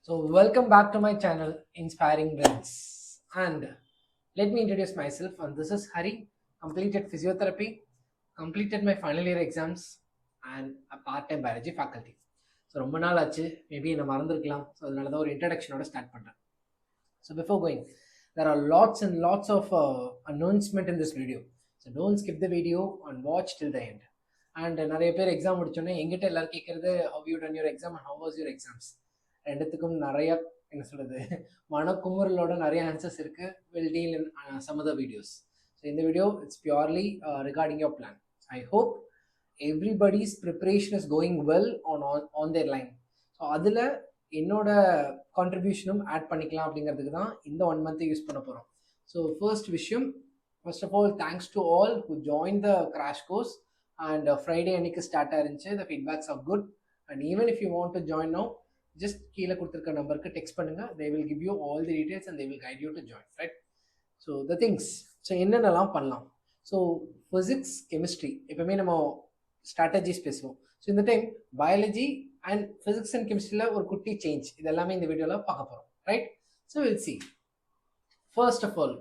So, welcome back to my channel, Inspiring Brains. And let me introduce myself. And this is Hari. Completed physiotherapy, completed my final year exams, and a part-time biology faculty. So ரொம்ப நாள் ஆச்சு, maybe என்னை மறந்துருக்கலாம். So அதனால தான் ஒரு இன்ட்ரடக்ஷனோட start பண்ணுறேன். So before going, there are lots and lots of announcement in this video. So don't skip the video and watch till the end. And நிறைய பேர் எக்ஸாம் முடிச்சோன்னே எங்கிட்ட எல்லாரும் கேட்குறது how you done your exam and how was your exams. ரெண்டுத்துக்கும் நிறைய என்ன சொல்கிறது மனக்குமுறலோட நிறைய ஆன்சர்ஸ் இருக்குது. Will deal in some other videos. So இந்த video it's purely regarding your plan. I hope everybody's preparation is going well on their line. So அதில் என்னோட கான்ட்ரிபியூஷனும் add பண்ணிக்கலாம் அப்படிங்கிறதுக்கு தான் இந்த 1 month யூஸ் பண்ண போகிறோம். So first of all thanks to all who join the crash course. And Friday அன்னைக்கு start ஆயிருந்துச்சு. The feedbacks are good. And even if you want to join now, just கீழே கொடுத்துருக்க நம்பருக்கு டெக்ஸ்ட் பண்ணுங்க. They will give you all the details and they will guide you to join, right? So the things, so என்னென்னலாம் பண்ணலாம். So physics, chemistry எப்பவுமே நம்ம strategies பேசுவோம். So இந்த time biology and physics and கெமிஸ்ட்ரியில் ஒரு குட்டி சேஞ்ச், இது எல்லாமே இந்த வீடியோவில் பார்க்க போகிறோம், right? So will see. First of all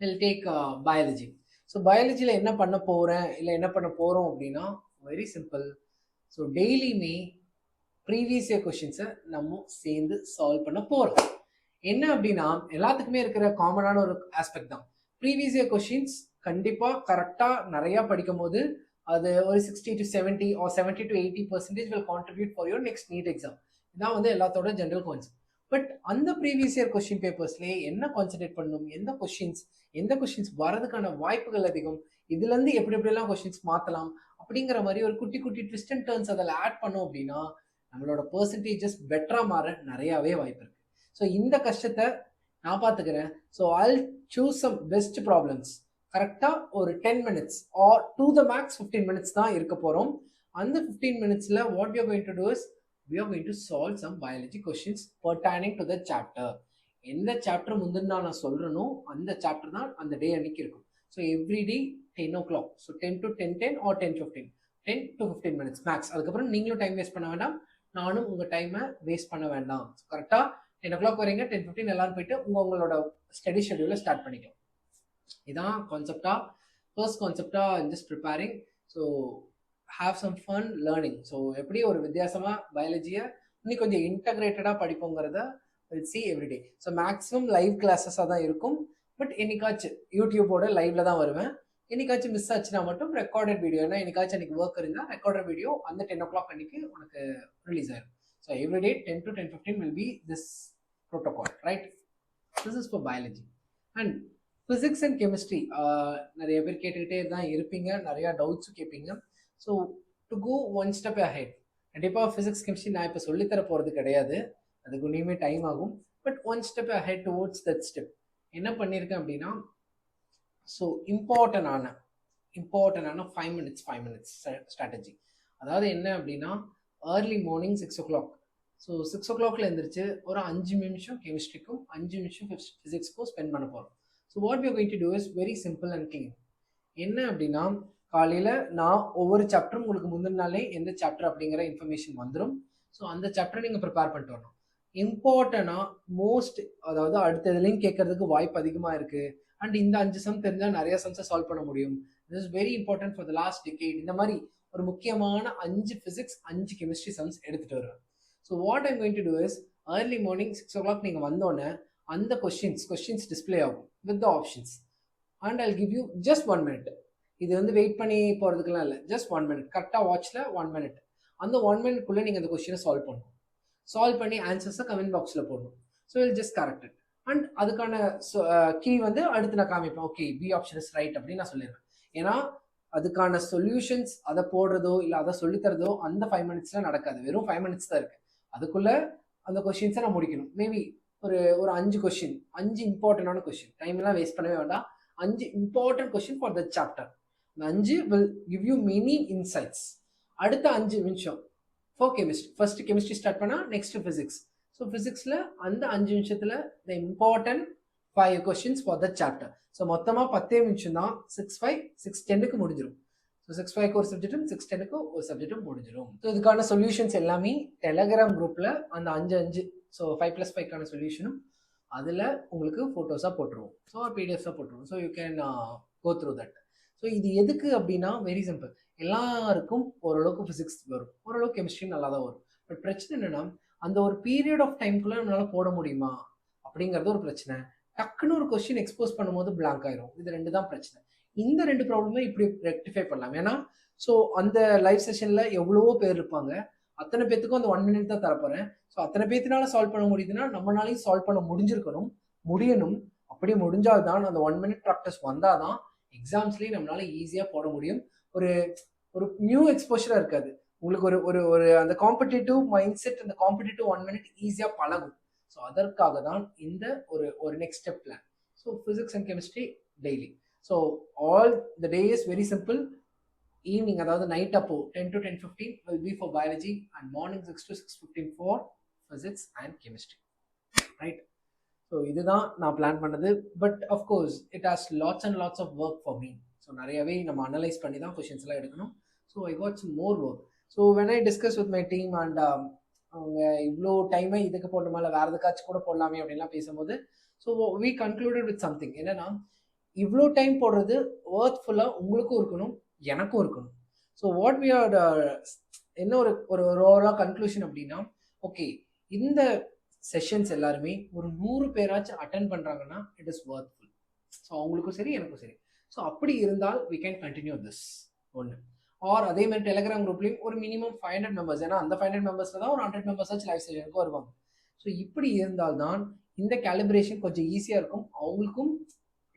will take biology. So பயாலஜியில் என்ன பண்ண போகிறேன் இல்லை என்ன பண்ண போகிறோம் அப்படின்னா வெரி சிம்பிள். ஸோ டெய்லியுமே ப்ரீவியஸ் இயர் கொஷின்ஸை நம்ம சேர்ந்து சால்வ் பண்ண போகிறோம். என்ன அப்படின்னா எல்லாத்துக்குமே இருக்கிற காமனான ஒரு ஆஸ்பெக்ட் தான். ப்ரீவியஸ் இயர் கொஷின்ஸ் கண்டிப்பாக கரெக்டாக நிறையா படிக்கும் போது அது ஒரு 60 to 70 or 70 to 80% will contribute for your next NEET exam. இதான் வந்து எல்லாத்தோட ஜென்ரல் கான்செப்ட். பட் அந்த ப்ரீவியஸ் இயர் கொஸ்டின் பேப்பர்ஸ்லேயே என்ன கான்சென்ட்ரேட் பண்ணணும், எந்த கொஷின்ஸ் வரதுக்கான வாய்ப்புகள் அதிகம், இதுலேருந்து எப்படிலாம் கொஷின்ஸ் மாற்றலாம் அப்படிங்கிற மாதிரி ஒரு குட்டி குட்டி ட்விஸ்ட் அண்ட் டர்ன்ஸ் அதில் ஆட் பண்ணோம் அப்படின்னா நம்மளோட பர்சன்டேஜஸ் பெட்டராக மாற நிறையாவே வாய்ப்பு இருக்குது. ஸோ இந்த கஷ்டத்தை நான் பார்த்துக்கிறேன். So I'll choose some best problems. கரெக்டாக ஒரு 10 minutes or to the max 15 minutes தான் இருக்க போகிறோம். அந்த 15 minutesல what we are going to do is we are going to solve some biology questions pertaining to the chapter. எந்த chapter முந்தினா நான் சொல்கிறேனோ அந்த சாப்டர் தான் அந்த டே அன்னைக்கு இருக்கும். So everyday 10 o'clock. So 10 to 10:10 or 10:15, 10 to 15 minutes max. அதுக்கப்புறம் நீங்களும் டைம் வேஸ்ட் பண்ண வேண்டாம், நானும் உங்கள் டைமை வேஸ்ட் பண்ண வேண்டாம். கரெக்டாக 10 o'clock வரீங்க, 10:15 எல்லாரும் போயிட்டு உங்களோட ஸ்டடி ஷெடியூலை ஸ்டார்ட் பண்ணிக்கலாம். இதான் கான்செப்டா. ஃபர்ஸ்ட் கான்செப்டா just preparing. So have some fun learning. So எப்படி ஒரு வித்தியாசமாக பயாலஜியை இன்னும் கொஞ்சம் இன்டகிரேட்டடாக படிப்போங்கிறத will see every day. So maximum live கிளாஸஸாக தான் இருக்கும். பட் என்னைக்காச்சும் யூடியூபோட லைவ்ல தான் வருவேன். என்னைக்காச்சும் மிஸ் ஆச்சுன்னா மட்டும் ரெக்கார்டட் வீடியோ, ஏன்னா என்னைக்காச்சும் அன்றைக்கி ஒர்க் இருந்தால் ரெக்கார்டட் வீடியோ அந்த 10 o'clock அன்றைக்கி உனக்கு ரிலீஸ் ஆயிடும். So everyday 10 to 10:15 will be this protocol, right? This is for biology. And physics and chemistry நிறைய பேர் கேட்டுக்கிட்டே தான் இருப்பீங்க, நிறையா டவுட்ஸும் கேட்பீங்க. So to go one step ahead, கண்டிப்பாக ஃபிசிக்ஸ் கெமிஸ்ட்ரி நான் இப்போ சொல்லித்தர போகிறது கிடையாது, அதுக்கு இனிமே டைம் ஆகும். But one step ahead towards that step என்ன பண்ணியிருக்கேன் அப்படின்னா, ஸோ இம்பார்ட்டண்டான 5 minutes ஸ்ட்ராட்டஜி. அதாவது என்ன அப்படின்னா, ஏர்லி மார்னிங் 6 o'clock. ஸோ 6 o'clockல எழுந்திரிச்சு ஒரு 5 நிமிஷம் கெமிஸ்ட்ரிக்கும் 5 நிமிஷம் ஃபிசிக்ஸ்க்கும் ஸ்பெண்ட் பண்ண போகிறோம். So what we are going to do is very simple and clean. என்ன அப்படின்னா, காலையில் நான் ஒவ்வொரு சாப்டரும் உங்களுக்கு முந்தின நாளே எந்த சாப்டர் அப்படிங்கிற இன்ஃபர்மேஷன் வந்துடும். ஸோ அந்த சாப்டரை நீங்கள் ப்ரிப்பேர் பண்ணிட்டு வரணும். இம்பார்ட்டண்டாக மோஸ்ட், அதாவது அடுத்த இதுலேயும் கேட்கறதுக்கு வாய்ப்பு அதிகமாக இருக்குது. அண்ட் இந்த 5 சம் தெரிஞ்சால் நிறைய சம்ஸை சால்வ் பண்ண முடியும். This is very important for the last decade. இந்த மாதிரி ஒரு முக்கியமான 5 ஃபிசிக்ஸ் 5 கெமிஸ்ட்ரி சம்ஸ் எடுத்துகிட்டு வருவேன். So what I'm going to do is early morning 6 o'clock நீங்கள் வந்தோடனே அந்த கொஸ்டின்ஸ் டிஸ்பிளே ஆகும் with the options. And I'll give you just 1 minute. இது வந்து வெயிட் பண்ணி போகிறதுக்கெல்லாம் இல்லை, ஜஸ்ட் 1 minute. கரெக்டாக வாட்சில் 1 minute. அந்த 1 minuteக்குள்ளே நீங்கள் அந்த கொஸ்டினை சால்வ் பண்ணணும். சால்வ் பண்ணி ஆன்சர்ஸை கமெண்ட் பாக்ஸில் போடணும். So I'll just correct it. And அதுக்கான கீ வந்து அடுத்து நான் காமிப்பேன். Okay, B option is right அப்படின்னு நான் சொல்லிடுவேன். ஏன்னா அதுக்கான சொல்யூஷன்ஸ் அதை போடுறதோ இல்லை அதை சொல்லித்தரதோ அந்த 5 minutesல நடக்காது. வெறும் 5 minutes தான் இருக்குது. அதுக்குள்ளே அந்த கொஸ்டின்ஸை நான் முடிக்கணும். மேபி ஒரு 5 கொஸ்டின், 5 இம்பார்ட்டண்டான கொஸ்டின், டைம்லாம் வேஸ்ட் பண்ணவே வேண்டாம். 5 important question for the chapter. இந்த 5 will give you many insights. அடுத்த 5 நிமிஷம் for chemistry. First chemistry start பண்ணால் நெக்ஸ்ட் ஃபிசிக்ஸ். ஸோ ஃபிசிக்ஸில் அந்த 5 நிமிஷத்தில் the important 5 questions for the chapter. So மொத்தமாக 10 நிமிஷம் தான். 6:5 6:10க்கு முடிஞ்சிடும். ஸோ 6:5க்கு ஒரு சப்ஜெக்டும் 6:10க்கு ஒரு சப்ஜெக்டும் முடிஞ்சிடும். ஸோ இதுக்கான சொல்யூஷன்ஸ் எல்லாமே டெலகிராம் குரூப்பில் அந்த 5 ஸோ 5+5க்கான சொல்யூஷனும் அதில் உங்களுக்கு ஃபோட்டோஸாக போட்டுருவோம், ஸோ பிடிஎஃப்ஸாக போட்டுருவோம். So you can go through that. So இது எதுக்கு அப்படின்னா வெரி சிம்பிள். எல்லாருக்கும் ஓரளவுக்கு ஃபிசிக்ஸ் வரும், ஓரளவுக்கு கெமிஸ்ட்ரி நல்லா தான் வரும். பட் பிரச்சனை என்னன்னா அந்த ஒரு பீரியட் ஆஃப் டைம்குள்ளே நம்மளால் போட முடியுமா அப்படிங்கிறது ஒரு பிரச்சனை. டக்குன்னு ஒரு கொஸ்டின் எக்ஸ்போஸ் பண்ணும்போது பிளாங்க் ஆயிரும். இது 2 தான் பிரச்சனை. இந்த 2 ப்ராப்ளமே இப்படி ரெக்டிஃபை பண்ணலாம். ஏன்னா ஸோ அந்த லைவ் செஷனில் எவ்வளவோ பேர் இருப்பாங்க, அத்தனை பேத்துக்கும் அந்த 1 minute தான் தரப்போறேன். ஸோ அத்தனை பேத்தினால சால்வ் பண்ண முடியுதுன்னா நம்மளாலையும் சால்வ் பண்ண முடியணும். அப்படி முடிஞ்சால்தான் அந்த 1 minute ப்ராக்டிஸ் வந்தாதான் எக்ஸாம்ஸ்லேயே நம்மளால ஈஸியாக போட முடியும். ஒரு ஒரு நியூ எக்ஸ்போஷராக இருக்காது உங்களுக்கு. ஒரு ஒரு அந்த காம்படிட்டிவ் மைண்ட் செட், அந்த காம்படிட்டிவ் 1 minute ஈஸியாக பழகும். ஸோ அதற்காக தான் இந்த ஒரு next step plan. So physics and chemistry daily. So all the day is very simple. Evening அதாவது நைட் அப்போ 10 to 10:15 will be for biology and morning 6 to 6:15 for physics and chemistry, right? So இதுதான் நான் plan பண்ணது. But of course it has lots and lots of work for me. So நிறையவே நம்ம analyse பண்ணி தான் questions எல்லாம் எடுக்கணும். So I got some more work. So when I discuss with my team and அவங்க இவ்வளோ டைமை இதுக்கு போடணுமா இல்லை வேறு எதுக்காச்சும் கூட போடலாமே அப்படின்லாம் பேசும்போது so we concluded with something. என்னன்னா இவ்வளோ டைம் போடுறது ஒர்த்ஃபுல்லாக உங்களுக்கும் இருக்கணும், எனக்கும் இருக்கணும். ஸோ வாட் வி ஆர் என்ன ஒரு ஓவரால் கன்க்ளூஷன் அப்படின்னா, ஓகே இந்த செஷன்ஸ் எல்லாருமே ஒரு 100 பேராச்சும் அட்டென்ட் பண்ணுறாங்கன்னா இட் இஸ் ஒர்த்ஃபுல். ஸோ அவங்களுக்கும் சரி எனக்கும் சரி. ஸோ அப்படி இருந்தால் வி கேன் கண்டினியூ திஸ் ஒன்று. ஆர் அதே மாதிரி டெலிகிராம் குரூப்லேயும் ஒரு மினிமம் 500 members, ஏன்னா அந்த 500 members தான் ஒரு 100 members ஆச்சு லைவ் செஷனுக்கு வருவாங்க. ஸோ இப்படி இருந்தால்தான் இந்த கேலிப்ரேஷன் கொஞ்சம் ஈஸியாக இருக்கும், அவங்களுக்கும்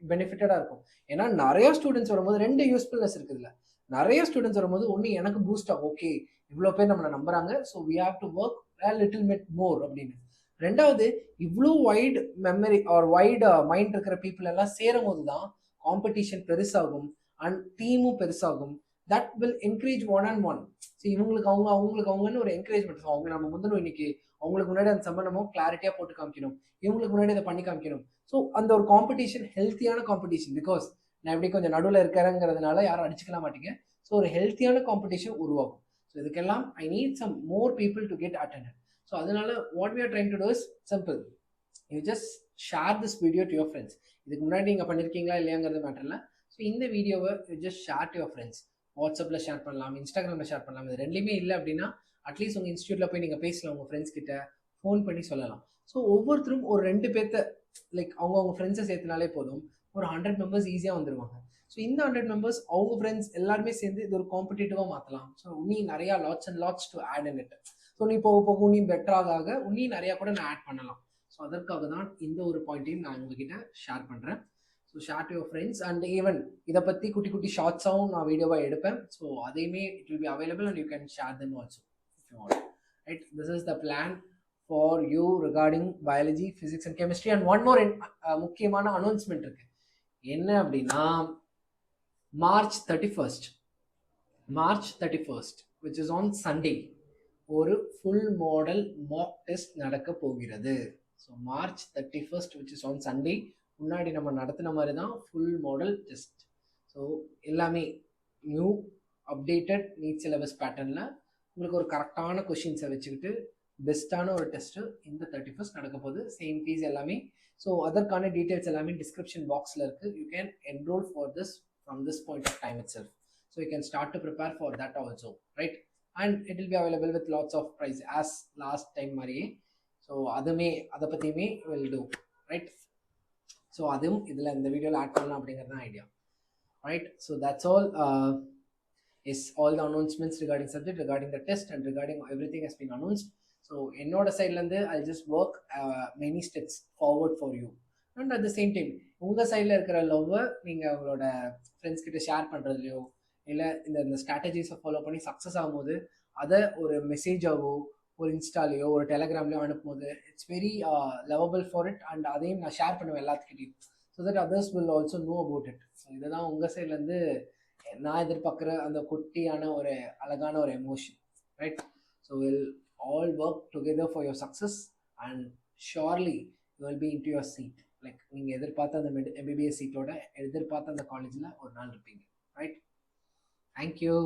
பெனிஃபிட்டடாக இருக்கும். ஏன்னா நிறைய ஸ்டூடெண்ட்ஸ் வரும்போது 2 யூஸ்ஃபுல்னஸ் இருக்குதுல்ல. நிறைய ஸ்டூடெண்ட்ஸ் வரும்போது ஒன்று எனக்கு பூஸ்ட் ஆகும், ஓகே இவ்வளோ பேர் நம்மளை நம்புறாங்க, so we have to work little bit more அப்படின்னு. ரெண்டாவது இவ்வளோ wide memory or wide mind இருக்கிற பீப்புள் எல்லாம் சேரும் போது தான் காம்படிஷன் பெருசாகும் அண்ட் டீமும் பெருசாகும். That will encourage one and one. So இவங்களுக்கு அவங்கன்னு ஒரு என்கரேஜ்மெண்ட். ஸோ அவங்க நம்ம முந்தனும் இன்னைக்கு அவங்களுக்கு முன்னாடி அந்த சம்பந்தமும் கிளாரிட்டியாக போட்டு காமிக்கணும், இவங்களுக்கு முன்னாடி அதை பண்ணி காமிக்கணும். ஸோ அந்த ஒரு காம்படிஷன் ஹெல்த்தியான காம்படிஷன். பிகாஸ் நான் எப்படி கொஞ்சம் நடுவில் இருக்கிறேங்கிறதுனால யாரும் அடிச்சுக்கலாம் மாட்டீங்க. ஸோ ஒரு ஹெல்த்தியான காம்படிஷன் உருவாகும். ஸோ இதுக்கெல்லாம் I need some more people to get attended. So அதனால what we are trying to do is simple. You just share this video to your friends. இதுக்கு முன்னாடி நீங்கள் பண்ணியிருக்கீங்களா இல்லையாங்கிறது மேட்டர் இல்லை. ஸோ இந்த வீடியோவை you just share to your friends. வாட்ஸ்அப்பில் ஷேர் பண்ணலாம், இன்ஸ்டாகிராமில் ஷேர் பண்ணலாம். இது ரெண்டுமே இல்லை அப்படின்னா அட்லீஸ்ட் உங்கள் இன்ஸ்டியூட்டில் போய் நீங்கள் பேசலாம், உங்கள் ஃப்ரெண்ட்ஸ் கிட்ட ஃபோன் பண்ணி சொல்லலாம். ஸோ ஒவ்வொருத்தரும் ஒரு 2 பேர்த்த லைக் அவங்க ஃப்ரெண்ட்ஸை சேர்த்துனாலே போதும், ஒரு 100 members ஈஸியாக வந்துடுவாங்க. ஸோ இந்த 100 members அவங்க ஃப்ரெண்ட்ஸ் எல்லாருமே சேர்ந்து இது ஒரு காம்படிட்டிவாக மாற்றலாம். ஸோ உன்னி நிறையா lots and lots to add in it. So நீ போக போக உன்னியும் பெட்டராக உன்னியும் நிறையா கூட நான் ஆட் பண்ணலாம். ஸோ அதற்காக தான் இந்த ஒரு பாயிண்ட்டையும் நான் உங்ககிட்ட ஷேர் பண்ணுறேன். So share to your friends and even இதை பற்றி குட்டி குட்டி ஷார்ட்ஸாகவும் நான் வீடியோவாக எடுப்பேன். ஸோ அதையுமே it will be available and you can share them also if you want. Right, this is the plan for you regarding biology, physics and chemistry. And one more முக்கியமான announcement இருக்கு. என்ன அப்படின்னா March 31st which is on Sunday ஒரு full model mock test நடக்க போகிறது. So March 31st which is on Sunday முன்னாடி நம்ம நடத்தின மாதிரி தான் full model test. ஸோ எல்லாமே நியூ அப்டேட்டட் நீட் சிலபஸ் பேட்டர்னில் உங்களுக்கு ஒரு கரெக்டான கொஷின்ஸை வச்சுக்கிட்டு பெஸ்ட்டான ஒரு டெஸ்ட்டு இந்த 31st நடக்க போகுது. சேம் ஃபீஸ் எல்லாமே. ஸோ அதற்கான டீட்டெயில்ஸ் எல்லாமே டிஸ்கிரிப்ஷன் பாக்ஸில் இருக்குது. You can enrol for this from this point of time itself. So you can start to prepare for that also, right? And it will be available with lots of price as last time மாதிரியே. So அதை பற்றியுமே will do, right? So அதுவும் இதில் இந்த வீடியோவில் add பண்ணலாம் அப்படிங்கிறது தான் idea, right? So that's all. Is all the announcements regarding subject, regarding the test and regarding everything has been announced. So என்னோட சைட்லேருந்து I just work many steps forward for you. And at the same time உங்கள் சைடில் இருக்கிற லவ்வை நீங்கள் உங்களோட friends கிட்ட share பண்ணுறதுலையோ இல்லை இந்த ஸ்ட்ராட்டஜிஸை ஃபாலோ பண்ணி சக்ஸஸ் ஆகும்போது அதை ஒரு மெசேஜாவோ ஒரு இன்ஸ்டாலேயோ ஒரு டெலகிராம்லையோ அனுப்பும்போது it's very lovable for it. And அதையும் நான் ஷேர் பண்ணுவேன் எல்லாத்துக்கிட்டையும். So that others will also know about it. So இதுதான் உங்கள் சைட்லேருந்து நான் எதிர்பார்க்குற அந்த குட்டியான ஒரு அழகான ஒரு emotion, right? So will all work together for your success and surely you will be into your seat. Like நீங்க எதிர்பார்த்த அந்த MBBS சீட்டோட எதிர்பார்த்த அந்த காலேஜில் ஒரு நாள் இருப்பீங்க, ரைட்? Thank you.